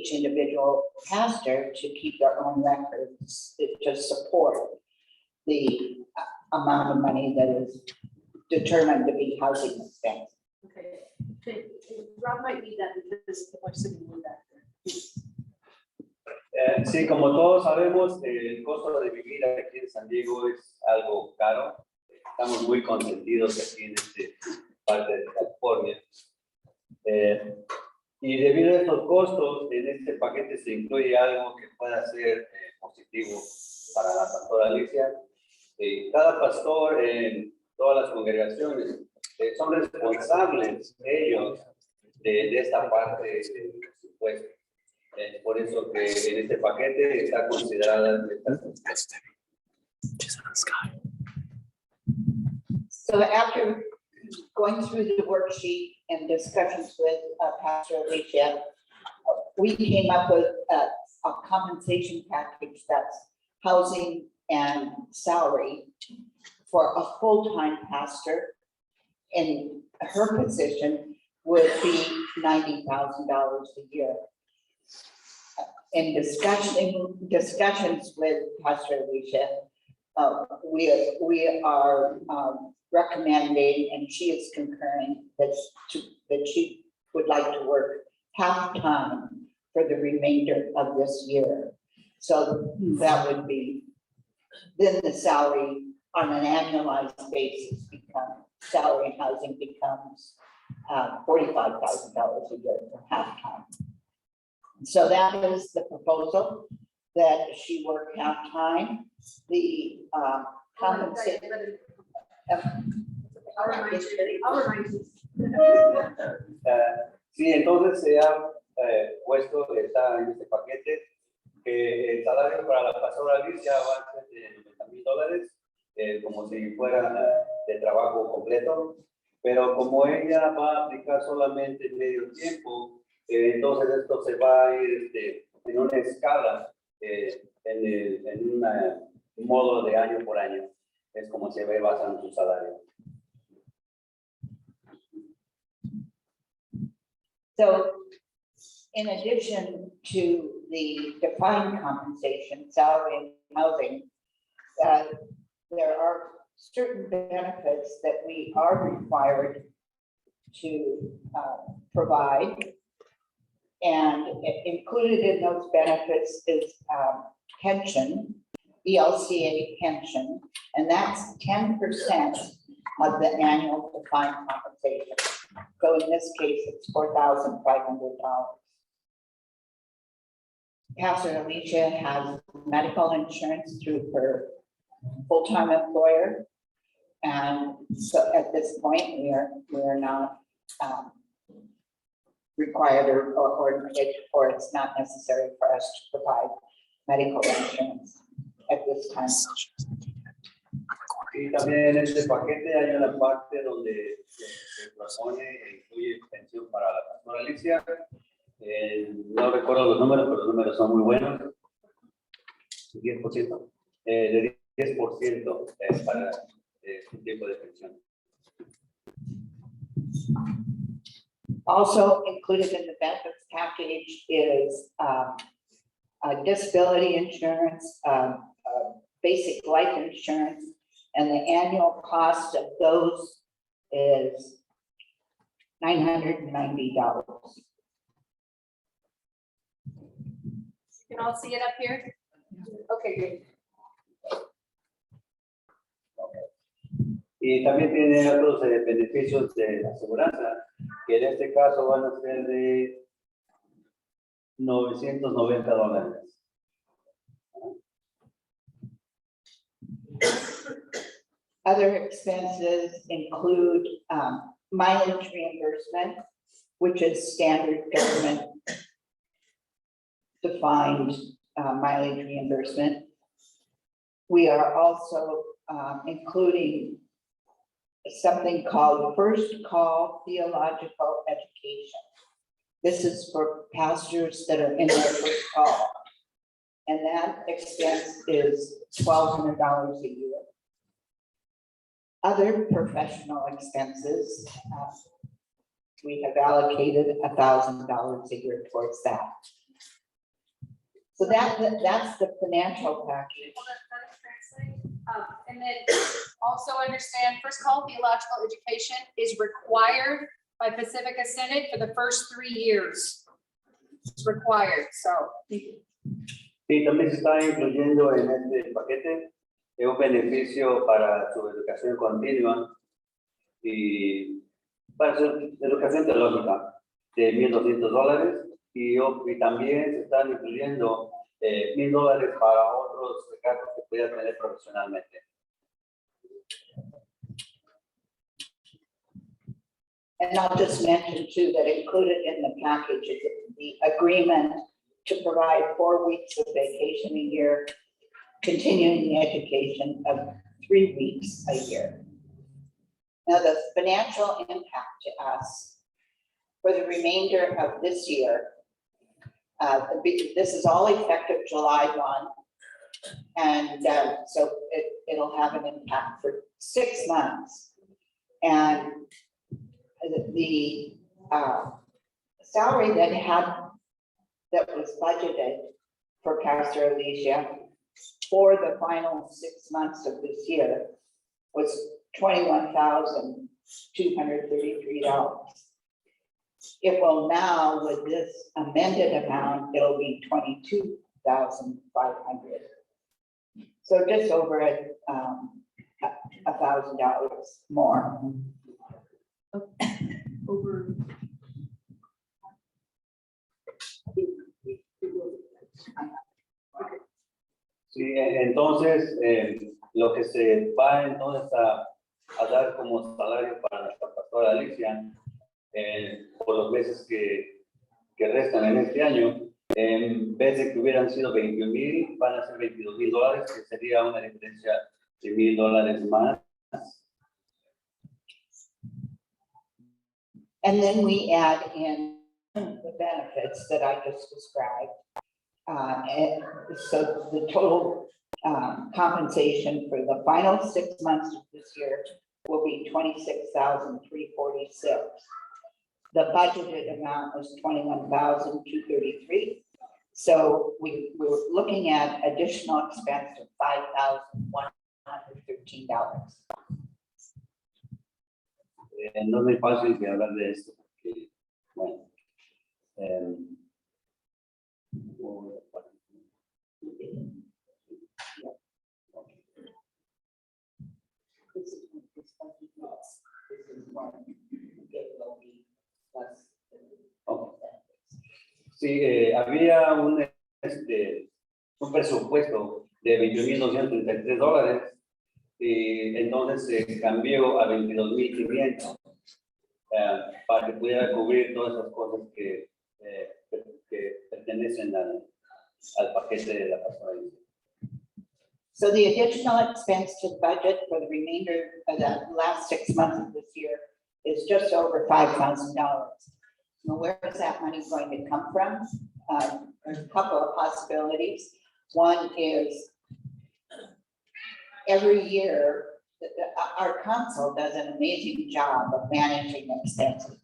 each individual pastor to keep their own records to support the amount of money that is determined to be housing expense. Okay. Rob might need that because the voice didn't need that. Sí, como todos sabemos, el costo de vivir aquí en San Diego es algo caro. Estamos muy consentidos aquí en esta parte de California. Y debido a estos costos, en este paquete se incluye algo que pueda ser positivo para la pastora Alicia. Cada pastor en todas las congregaciones son responsables ellos de esta parte del presupuesto. Por eso que en este paquete está considerada esta. So after going through the worksheet and discussions with Pastor Alicia, we came up with a compensation package that's housing and salary for a full-time pastor. And her position would be $90,000 a year. In discussions with Pastor Alicia, we are recommending, and she is concurring, that she would like to work half-time for the remainder of this year. So that would be, then the salary on an annualized basis salary and housing becomes $45,000 a year for half-time. So that is the proposal, that she work half-time. The compensation. Sí, entonces se ha puesto, está en este paquete, que el salario para la pastora Alicia va a ser de $90,000, como si fuera de trabajo completo, pero como ella va a aplicar solamente medio tiempo, entonces esto se va a ir en una escala, en un modo de año por año. Es como se ve basando su salario. So, in addition to the defined compensation, salary and housing, there are certain benefits that we are required to provide. And included in those benefits is pension, ELCA pension, and that's 10% of the annual defined compensation. So in this case, it's $4,500. Pastor Alicia has medical insurance through her full-time employer. And so at this point, we are not required or it's not necessary for us to provide medical insurance at this time. Y también en este paquete hay una parte donde se propone e incluye pensión para la pastora Alicia. No recuerdo los números, pero los números son muy buenos. 10%. De 10% para su tiempo de pensión. Also included in the benefits package is disability insurance, basic life insurance, and the annual cost of those is $990. You can all see it up here? Okay, good. Y también tiene otros beneficios de aseguranza, que en este caso van a ser de $990. Other expenses include mileage reimbursement, which is standard government defined mileage reimbursement. We are also including something called First Call Theological Education. This is for pastors that are in their first call. And that expense is $1,200 a year. Other professional expenses, we have allocated $1,000 a year towards that. So that's the financial package. Well, that is translate. And then also understand, First Call Theological Education is required by Pacifica Synod for the first 3 years. It's required, so. Sí, también se está incluyendo en este paquete un beneficio para su educación continua y para su educación teológica de $1,200 y también se están incluyendo $1,000 para otros gastos que puedan tener profesionalmente. And I'll just mention too, that included in the package is the agreement to provide 4 weeks of vacation a year, continuing education of 3 weeks a year. Now, the financial impact to us for the remainder of this year, this is all effective July 1. And so it'll have an impact for 6 months. And the salary that was budgeted for Pastor Alicia for the final 6 months of this year was $21,233. It will now, with this amended amount, it'll be $22,500. So just over $1,000 more. Over. Sí, entonces lo que se va entonces a dar como salario para nuestra pastora Alicia por los meses que restan en este año, en vez de que hubieran sido 21,000, van a ser $22,000, que sería una diferencia de $1,000 más. And then we add in the benefits that I just described. And so the total compensation for the final 6 months of this year will be $26,346. The budgeted amount was $21,233. So we were looking at additional expense of $5,113. No es muy fácil de hablar de esto, porque, bueno, sí, había un presupuesto de $21,233 y entonces se cambió a $22,500 para que pudiera cubrir todas esas cosas que pertenecen al paquete de la pastora. So the additional expense to the budget for the remainder of the last 6 months of this year is just over $5,000. Now, where is that money going to come from? There's a couple of possibilities. One is every year, our council does an amazing job of managing expenses.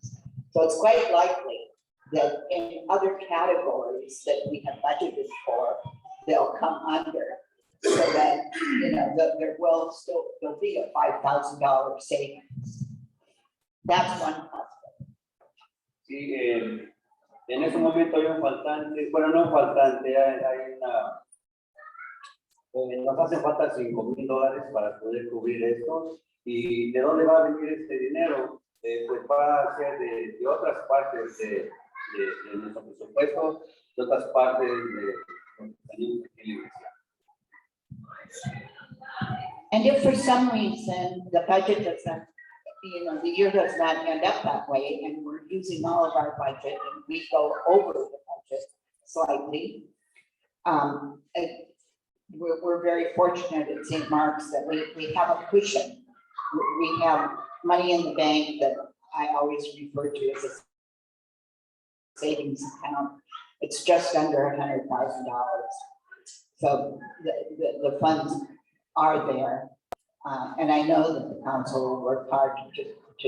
So it's quite likely that in other categories that we have budgeted for, they'll come under. So that, there'll be a $5,000 savings. That's one possibility. Sí, en ese momento hay un faltante, bueno, no un faltante, hay nos hacen falta $5,000 para poder cubrir esto. ¿Y de dónde va a venir este dinero? Pues va a ser de otras partes de nuestro presupuesto, de otras partes de lo que tenemos aquí en la iglesia. And if for some reason the budget doesn't, the year does not end up that way, and we're using all of our budget and we go over the budget slightly, we're very fortunate at St. Mark's that we have a cushion. We have money in the bank that I always refer to as a savings account. It's just under $100,000. So the funds are there. And I know that the council will work hard to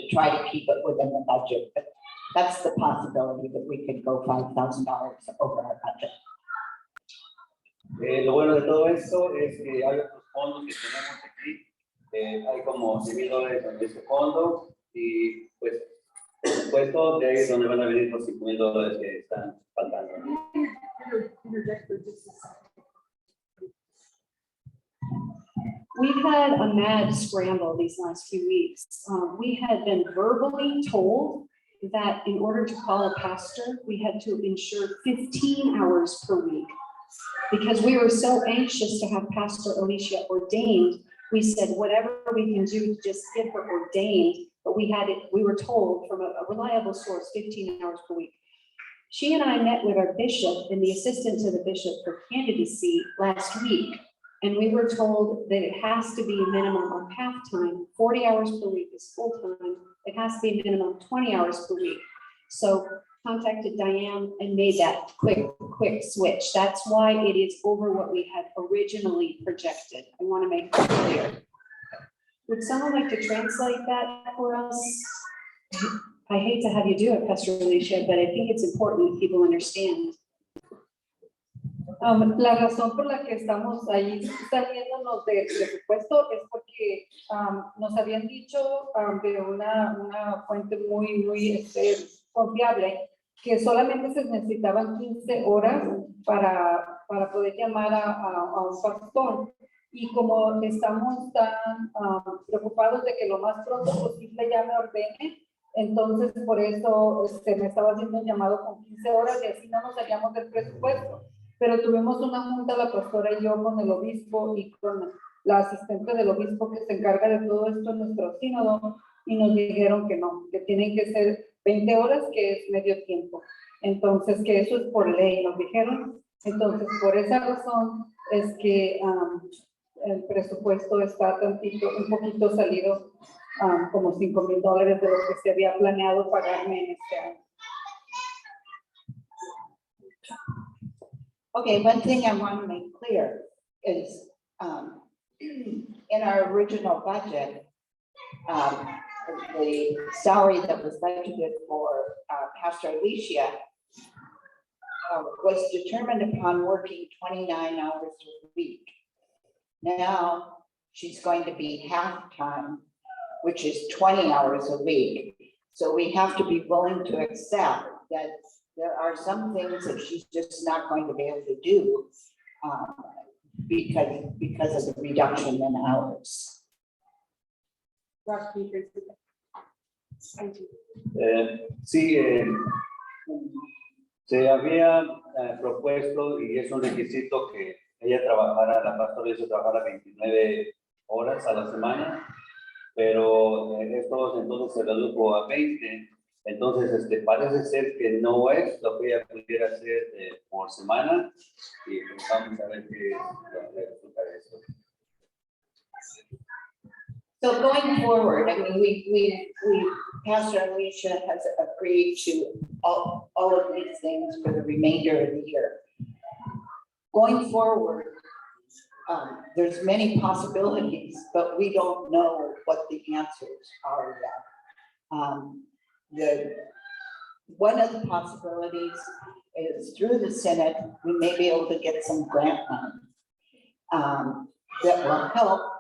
try to keep it within the budget, but that's the possibility that we could go $5,000 over our budget. Lo bueno de todo esto es que hay otros fondos que tenemos aquí. Hay como $100,000 en este fondo y pues por supuesto de ahí es donde van a venir los $5,000 que están faltando. We've had a mad scramble these last few weeks. We had been verbally told that in order to call a pastor, we had to ensure 15 hours per week. Because we were so anxious to have Pastor Alicia ordained, we said, whatever we can do to just get her ordained, but we were told from a reliable source, 15 hours per week. She and I met with our bishop and the assistant to the bishop for candidacy last week. And we were told that it has to be a minimum of half-time, 40 hours per week is full-time. It has to be a minimum of 20 hours per week. So contacted Diane and made that quick switch. That's why it is over what we had originally projected. I want to make that clear. Would someone like to translate that for us? I hate to have you do it, Pastor Alicia, but I think it's important that people understand. La razón por la que estamos ahí saliéndonos del presupuesto es porque nos habían dicho de una fuente muy confiable que solamente se necesitaban 15 horas para poder llamar a un pastor. Y como estamos tan preocupados de que lo más pronto posible ya me ordene, entonces por eso me estaba haciendo un llamado con 15 horas y así no nos salíamos del presupuesto. Pero tuvimos una junta, la pastora y yo, con el obispo y con la asistente del obispo que se encarga de todo esto en nuestro sínodo, y nos dijeron que no, que tienen que ser 20 horas, que es medio tiempo. Entonces, que eso es por ley, nos dijeron. Entonces, por esa razón es que el presupuesto está un poquito salido, como $5,000 de lo que se había planeado pagarme en este año. Okay, one thing I want to make clear is in our original budget, the salary that was budgeted for Pastor Alicia was determined upon working 29 hours a week. Now she's going to be half-time, which is 20 hours a week. So we have to be willing to accept that there are some things that she's just not going to be able to do because of the reduction in hours. Sí, se había propuesto y es un requisito que ella trabajara, la pastora hizo trabajara 29 horas a la semana, pero esto entonces se redujo a 20. Entonces, parece ser que no es lo que ella pudiera hacer por semana y pues vamos a ver qué resulta de esto. So going forward, I mean, we Pastor Alicia has agreed to all of these things for the remainder of the year. Going forward, there's many possibilities, but we don't know what the answers are yet. One of the possibilities is through the Senate, we may be able to get some grant money that will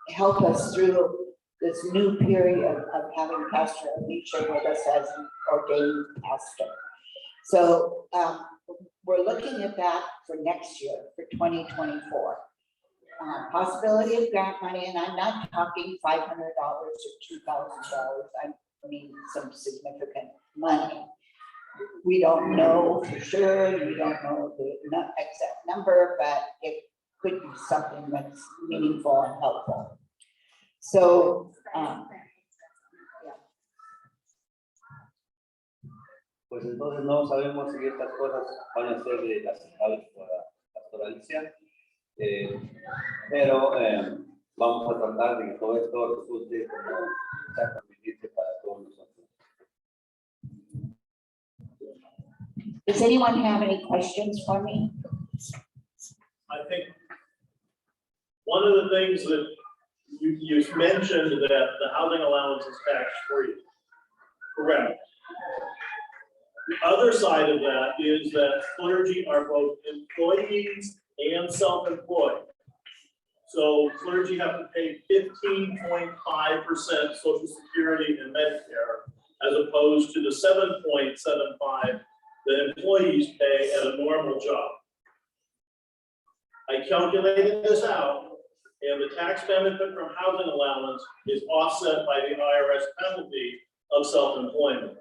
help us through this new period of having Pastor Alicia with us as an ordained pastor. So we're looking at that for next year, for 2024. Possibility of grant money, and I'm not talking $500 or $2,000. I mean, some significant money. We don't know for sure, we don't know the exact number, but it could be something that's meaningful and helpful. So, Pues entonces no sabemos si estas cosas van a ser aceptables por la pastora Alicia, pero vamos a tratar de que todo esto resulte como conveniente para todos nosotros. does anyone have any questions for me? I think one of the things that you mentioned that the housing allowance is tax free. Correct. The other side of that is that clergy are both employees and self-employed. So clergy have to pay 15.5% Social Security and Medicare, as opposed to the 7.75 that employees pay at a normal job. I calculated this out, and the tax benefit from housing allowance is offset by the IRS penalty of self-employment.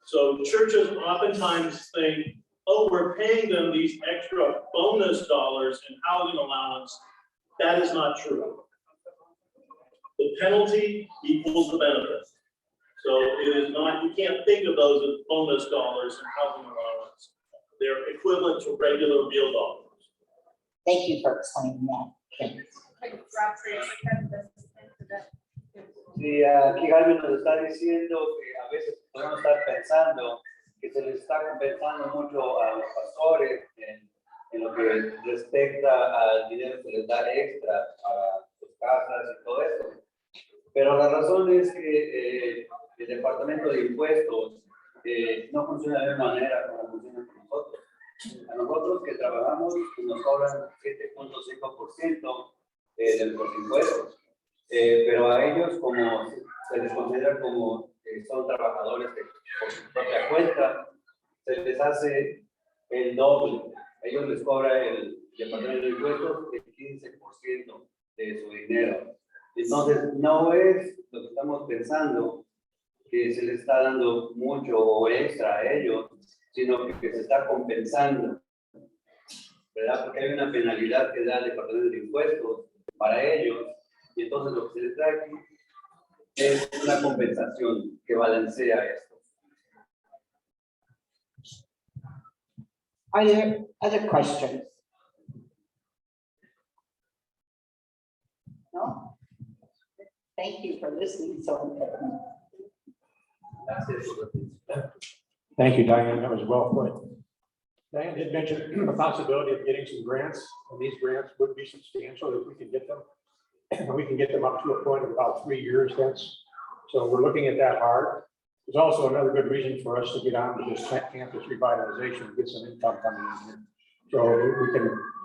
So churches oftentimes think, oh, we're paying them these extra bonus dollars in housing allowance. That is not true. The penalty equals the benefit. So it is not, you can't think of those as bonus dollars in housing allowance. They're equivalent to regular meal dollars. Thank you for explaining that. Sí, aquí Gaby nos está diciendo que a veces podemos estar pensando que se les está compensando mucho a los pastores en lo que respecta al dinero que les da extra para sus casas y todo eso. Pero la razón es que el departamento de impuestos no funciona de la misma manera como funciona con nosotros. A nosotros que trabajamos nos cobran 7.5% de nuestros impuestos. Pero a ellos, como se les considera como son trabajadores por su propia cuenta, se les hace el doble. A ellos les cobra el departamento de impuestos el 15% de su dinero. Entonces, no es lo que estamos pensando que se les está dando mucho o extra a ellos, sino que se está compensando, ¿verdad? Porque hay una penalidad que da el departamento de impuestos para ellos. Y entonces lo que se les da aquí es una compensación que balancea esto. Are there other questions? No? Thank you for listening so intently. That's it. Thank you, Diane. That was well put. Diane did mention the possibility of getting some grants, and these grants would be substantial if we can get them. And we can get them up to a point of about 3 years hence. So we're looking at that hard. There's also another good reason for us to get on to this campus revitalization and get some income coming in here. So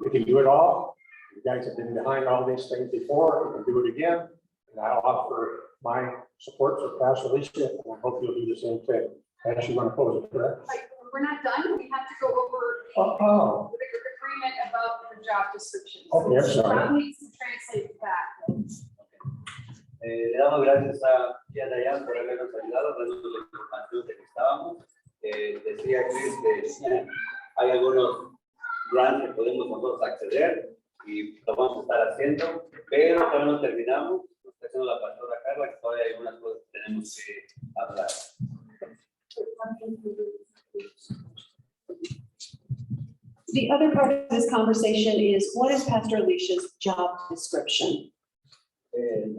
we can do it all. You guys have been behind all these things before. We can do it again. And I'll offer my support for Pastor Alicia, and I hope you'll do the same thing. As you want to pose it, correct? We're not done. We have to go over Oh, the agreement about the job description. okay, I'm sorry. Rob needs to translate that. Le damos gracias a Dayan por habernos ayudado, dándonos la información de que estábamos. Decía Chris que hay algunos grants que podemos nosotros acceder y lo vamos a estar haciendo, pero todavía no terminamos. Nos está haciendo la pastora Carla que todavía hay algunas cosas que tenemos que hablar. The other part of this conversation is, what is Pastor Alicia's job description?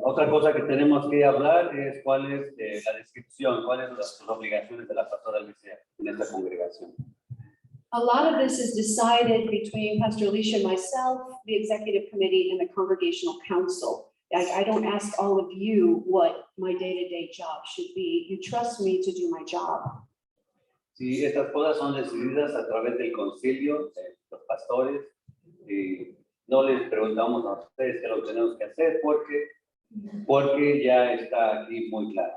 Otra cosa que tenemos que hablar es cuál es la descripción, cuáles son las obligaciones de la pastora Alicia en esta congregación. A lot of this is decided between Pastor Alicia and myself, the executive committee, and the Congregational Council. I don't ask all of you what my day-to-day job should be. You trust me to do my job. Sí, estas cosas son decididas a través del concilio, de los pastores, y no les preguntamos a ustedes qué lo tenemos que hacer porque ya está aquí muy claro.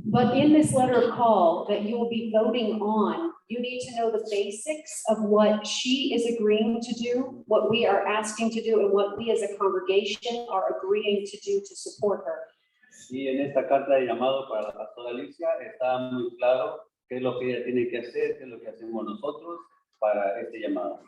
But in this letter of call that you will be voting on, you need to know the basics of what she is agreeing to do, what we are asking to do, and what we as a congregation are agreeing to do to support her. Y en esta carta de llamado para la pastora Alicia está muy claro qué es lo que ella tiene que hacer, qué es lo que hacemos nosotros para este llamado.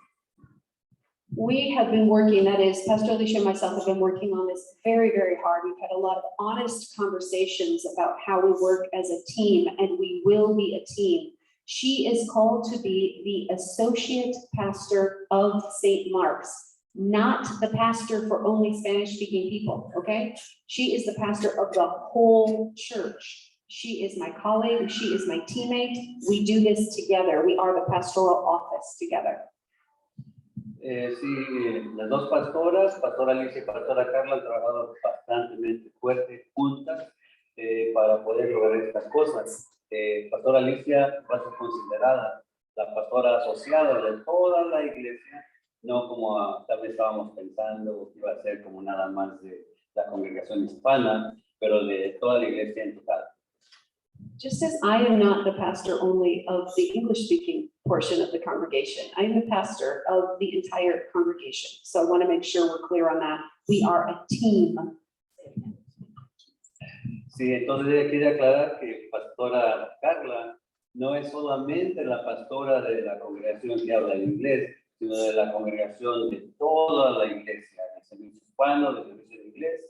We have been working, that is, Pastor Alicia and myself have been working on this very, very hard. We've had a lot of honest conversations about how we work as a team, and we will be a team. She is called to be the associate pastor of St. Mark's, not the pastor for only Spanish-speaking people, okay? She is the pastor of the whole church. She is my colleague, she is my teammate. We do this together. We are the pastoral office together. Sí, las dos pastoras, pastora Alicia y pastora Carla, han trabajado bastante fuerte juntas para poder lograr estas cosas. Pastora Alicia va a ser considerada la pastora asociada de toda la iglesia no como tal vez estábamos pensando que iba a ser como nada más de la congregación hispana, pero de toda la iglesia en total. Just as I am not the pastor only of the English-speaking portion of the congregation, I am the pastor of the entire congregation. So I want to make sure we're clear on that. We are a team. Sí, entonces ella quiere aclarar que pastora Carla no es solamente la pastora de la congregación que habla en inglés, sino de la congregación de toda la iglesia, de servicio hispano, de servicio en inglés,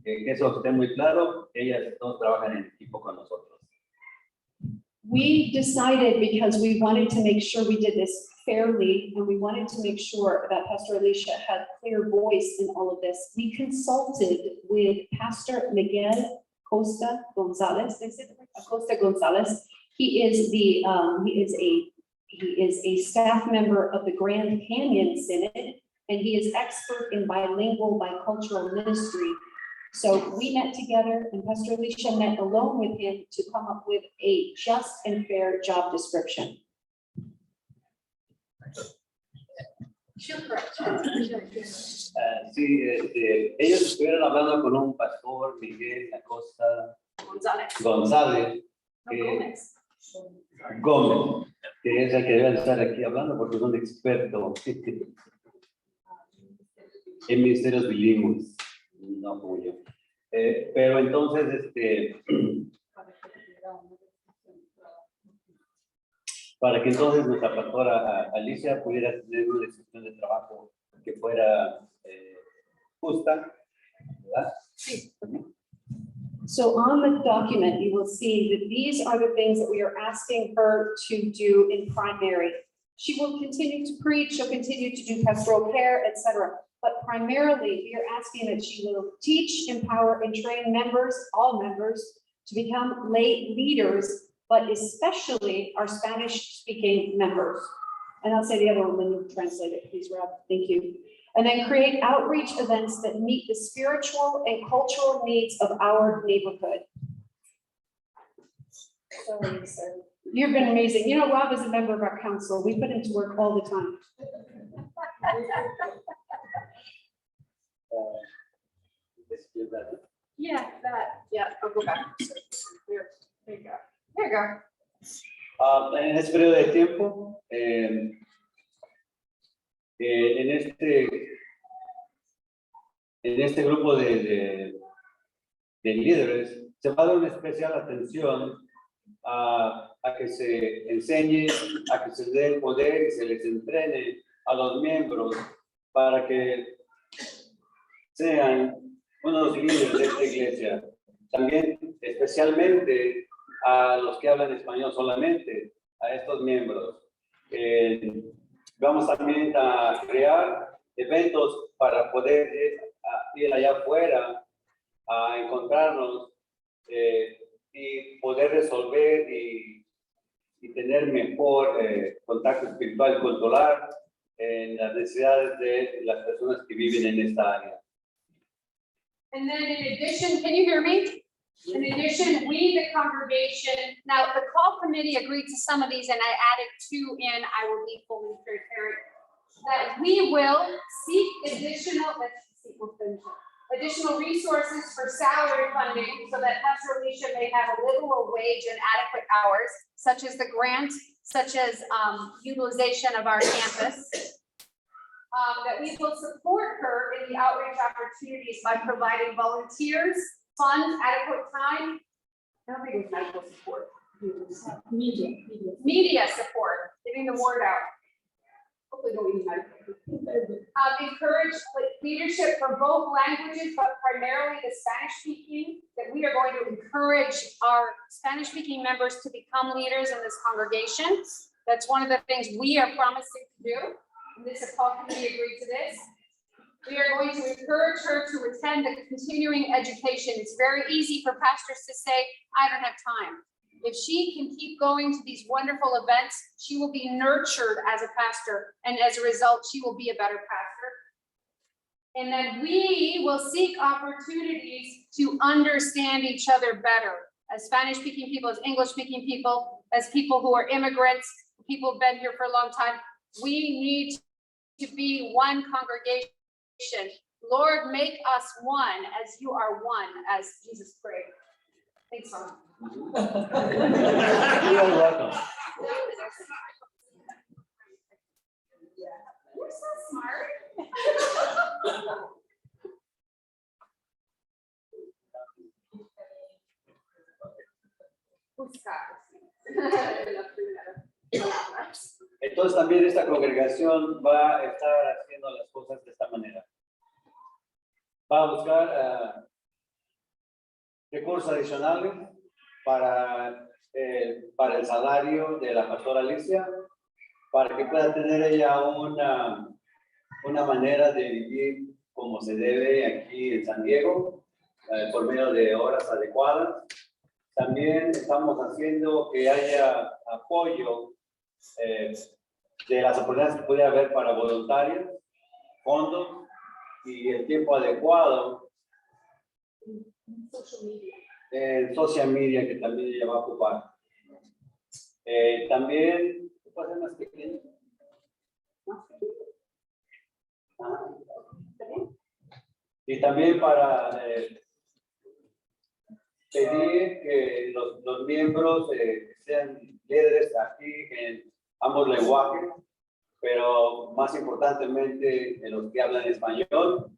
que eso esté muy claro, ellas todos trabajan en equipo con nosotros. We decided, because we wanted to make sure we did this fairly, and we wanted to make sure that Pastor Alicia had clear voice in all of this, we consulted with Pastor Miguel Acosta Gonzalez. Is it right? Acosta Gonzalez. He is a staff member of the Grand Canyon Synod, and he is expert in bilingual, bicultural ministry. So we met together, and Pastor Alicia met alone with him to come up with a just and fair job description. She'll correct. Sí, ellos estuvieron hablando con un pastor, Miguel Acosta González, No, Gómez. Gómez, que es el que debe estar aquí hablando porque es un experto en ministerios bilingües, no como yo. Pero entonces, para que entonces nuestra pastora Alicia pudiera tener una descripción de trabajo que fuera justa, ¿verdad? Sí. So on the document, you will see that these are the things that we are asking her to do in primary. She will continue to preach, she'll continue to do pastoral care, etc. But primarily, we are asking that she will teach, empower, and train members, all members, to become lay leaders, but especially our Spanish-speaking members. And I'll say the other one when you translate it, please, Rob. Thank you. And then create outreach events that meet the spiritual and cultural needs of our neighborhood. Sorry, sir. You've been amazing. You know, Rob is a member of our council. We put him to work all the time. Yeah, I'll go back. There you go. There you go. En este periodo de tiempo, en este grupo de líderes, se va a dar una especial atención a que se enseñe, a que se dé el poder y se les entrene a los miembros para que sean unos líderes de esta iglesia. También, especialmente, a los que hablan español solamente, a estos miembros. Vamos también a crear eventos para poder ir allá afuera a encontrarnos y poder resolver y tener mejor contacto espiritual y cultural en las necesidades de las personas que viven en esta área. And then in addition, can you hear me? In addition, we, the congregation, now the call committee agreed to some of these and I added 2 in, I will be fully transparent. That we will seek additional resources for salary funding so that Pastor Alicia may have a livable wage and adequate hours, such as the grant, such as utilization of our campus. That we will support her in the outreach opportunities by providing volunteers, funds, adequate time. I don't think it was medical support. Media support, getting the word out. Hopefully don't need medical. Encourage leadership for both languages, but primarily the Spanish speaking, that we are going to encourage our Spanish speaking members to become leaders in this congregation. That's one of the things we are promising to do. And this call committee agreed to this. We are going to encourage her to attend the continuing education. It's very easy for pastors to say, I don't have time. If she can keep going to these wonderful events, she will be nurtured as a pastor. And as a result, she will be a better pastor. And then we will seek opportunities to understand each other better as Spanish speaking people, as English speaking people, as people who are immigrants, people who've been here for a long time. We need to be one congregation. Lord, make us one as you are one, as Jesus prayed. Thanks, Mom. You're welcome. You're so smart. Entonces también esta congregación va a estar haciendo las cosas de esta manera. Va a buscar recursos adicionales para el salario de la pastora Alicia, para que pueda tener ella una manera de vivir como se debe aquí en San Diego, por medio de horas adecuadas. También estamos haciendo que haya apoyo de las oportunidades que puede haber para voluntarios, fondos y el tiempo adecuado en social media que también ella va a ocupar. También, ¿qué puede ser más pequeño? Y también para pedir que los miembros sean líderes aquí en ambos lenguajes, pero más importantemente en los que hablan español.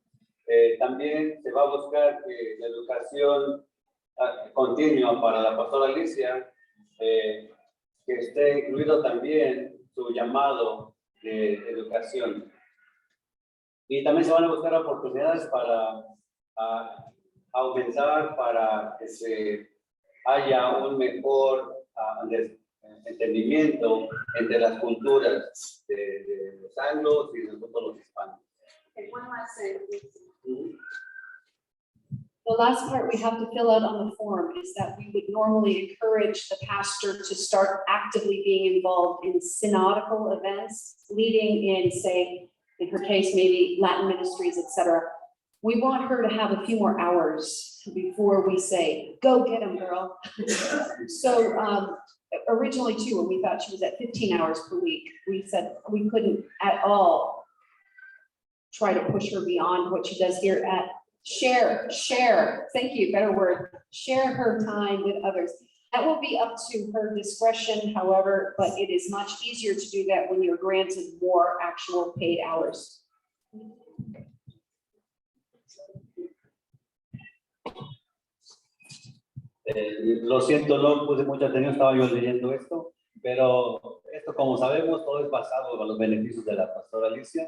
También se va a buscar que la educación continua para la pastora Alicia, que esté incluido también su llamado de educación. Y también se van a buscar oportunidades para aumentar, para que se haya un mejor entendimiento entre las culturas de los anglos y de nosotros los hispanos. Okay, one last thing. The last part we have to fill out on the form is that we would normally encourage the pastor to start actively being involved in synodical events, leading in, say, in her case, maybe Latin ministries, etc. We want her to have a few more hours before we say, go get them, girl. So originally too, when we thought she was at 15 hours per week, we said we couldn't at all try to push her beyond what she does here at share, thank you, better word, share her time with others. That will be up to her discretion, however, but it is much easier to do that when you're granted more actual paid hours. Lo siento, no puse mucha atención, estaba yo leyendo esto, pero esto, como sabemos, todo es basado en los beneficios de la pastora Alicia.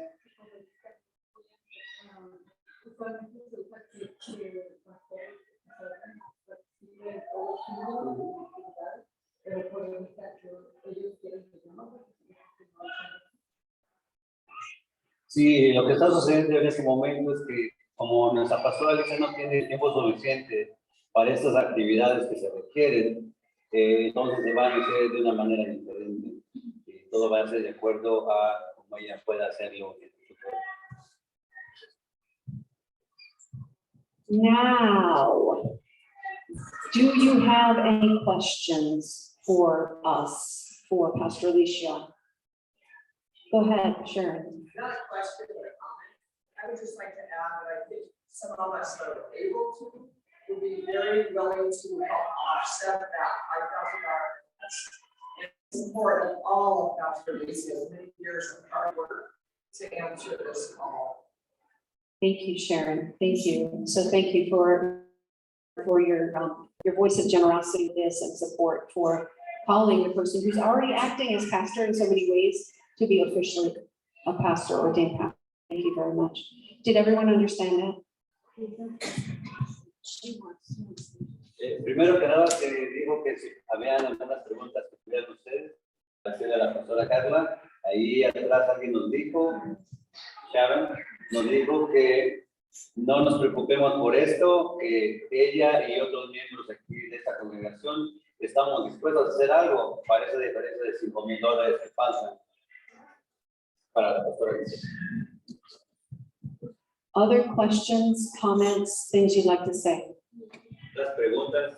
Sí, lo que está sucediendo en este momento es que como nuestra pastora Alicia no tiene tiempo suficiente para estas actividades que se requieren, entonces se van a hacer de una manera diferente. Y todo va a ser de acuerdo a cómo ella pueda hacerlo en el futuro. Now, do you have any questions for us, for Pastor Alicia? Go ahead, Sharon. Not a question or a comment. I would just like to add that I think some of us that are able to will be very willing to help offset that $5,000. It's important all of Pastor Alicia's many years of hard work to answer this call. Thank you, Sharon. Thank you. So thank you for your voice of generosity with this and support for calling the person who's already acting as pastor in so many ways to be officially a pastor, ordained pastor. Thank you very much. Did everyone understand that? Primero que nada, se dijo que si habían algunas preguntas que tuvieran ustedes, hacia la pastora Carla, ahí atrás alguien nos dijo, Sharon, nos dijo que no nos preocupemos por esto, que ella y otros miembros aquí de esta congregación estamos dispuestos a hacer algo para esa diferencia de $5,000 que pasan para la pastora. Other questions, comments, things you'd like to say? Las preguntas.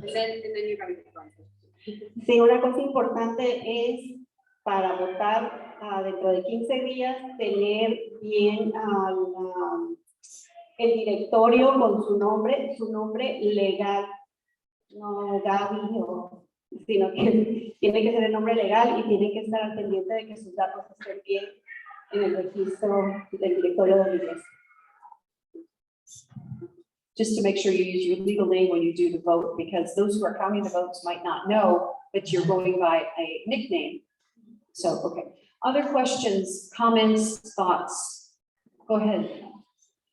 And then you're going to go on. Sí, una cosa importante es para votar dentro de 15 días, tener bien el directorio con su nombre legal, no Gaby, sino que tiene que ser el nombre legal y tiene que estar al pendiente de que sus datos estén bien en el registro del directorio de la iglesia. Just to make sure you use your legal name when you do the vote, because those who are counting the votes might not know that you're going by a nickname. So, okay. Other questions, comments, thoughts? Go ahead.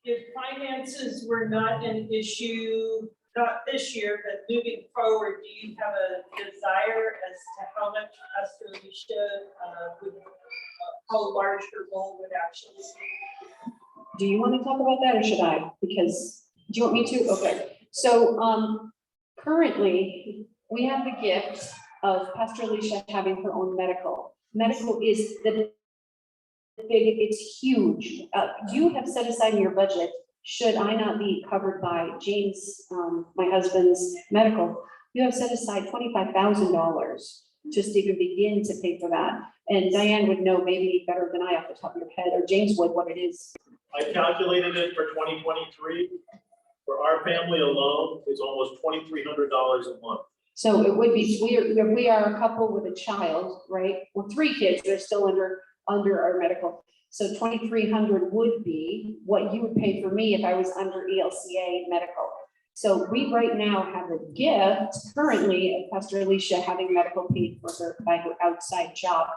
If finances were not an issue, not this year, but moving forward, do you have a desire as to how much Pastor Alicia would, how large her role would actually be? Do you want to talk about that or should I? Because, do you want me to? Okay. So currently we have the gift of Pastor Alicia having her own medical. Medical is the big, it's huge. You have set aside in your budget, should I not be covered by James, my husband's medical, you have set aside $25,000 just to even begin to pay for that. And Diane would know maybe better than I off the top of your head, or James would, what it is. I calculated it for 2023. For our family alone, it's almost $2,300 a month. So it would be, we are a couple with a child, right? Well, 3 kids, they're still under our medical. So 2,300 would be what you would pay for me if I was under ELCA medical. So we right now have a gift currently of Pastor Alicia having medical paid for her by her outside job.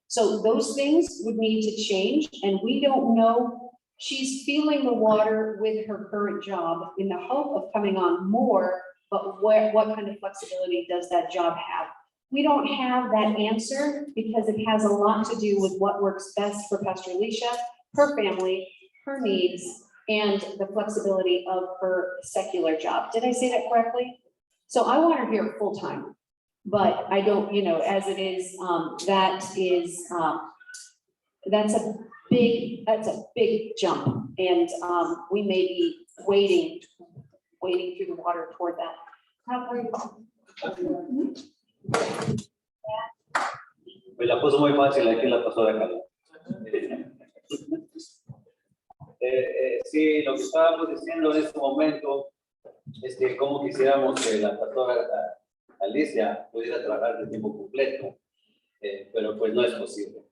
So those things would need to change, and we don't know. She's feeling the water with her current job in the hope of coming on more, but what kind of flexibility does that job have? We don't have that answer because it has a lot to do with what works best for Pastor Alicia, her family, her needs, and the flexibility of her secular job. Did I say that correctly? So I want her here full-time, but I don't, as it is, that's a big jump. And we may be wading through the water toward that. Me la puso muy fácil aquí la pastora Carla. Sí, lo que estábamos diciendo en este momento es que como quisiéramos que la pastora Alicia pudiera trabajar de tiempo completo, pero pues no es posible,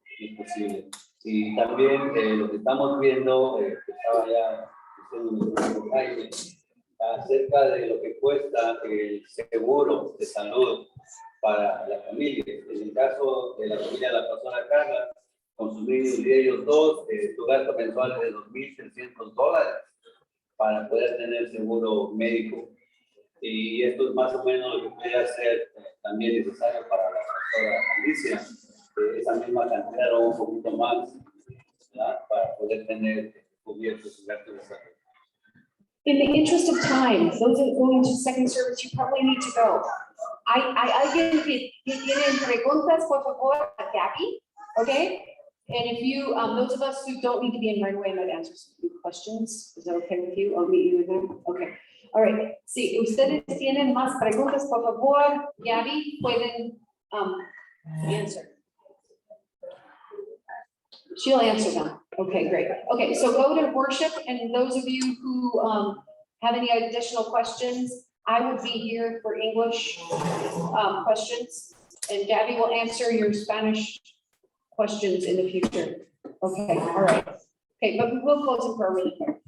Y también lo que estamos viendo, que estaba ya diciendo Jaime, acerca de lo que cuesta el seguro de salud para la familia. En el caso de la familia de la pastora Carla, con sus niños y ellos dos, su gasto mensual es de $2,300 para poder tener seguro médico. Y esto es más o menos lo que puede ser también necesario para la pastora Alicia, esa misma cantidad o un poquito más, ¿verdad? Para poder tener cubierto su gasto de salud. In the interest of time, those that are going to second service, you probably need to go. Alguien que tiene preguntas, por favor, a Gabby, okay? And if you, those of us who don't need to be in right away, might answer some questions. Is that okay with you? I'll meet you with them. Okay. All right. Si ustedes tienen más preguntas, por favor, Gabby, pueden answer. She'll answer them. Okay, great. Okay, so go to worship, and those of you who have any additional questions, I will be here for English questions, and Gabby will answer your Spanish questions in the future. Okay, all right. Okay, but we'll close in prayer really quick.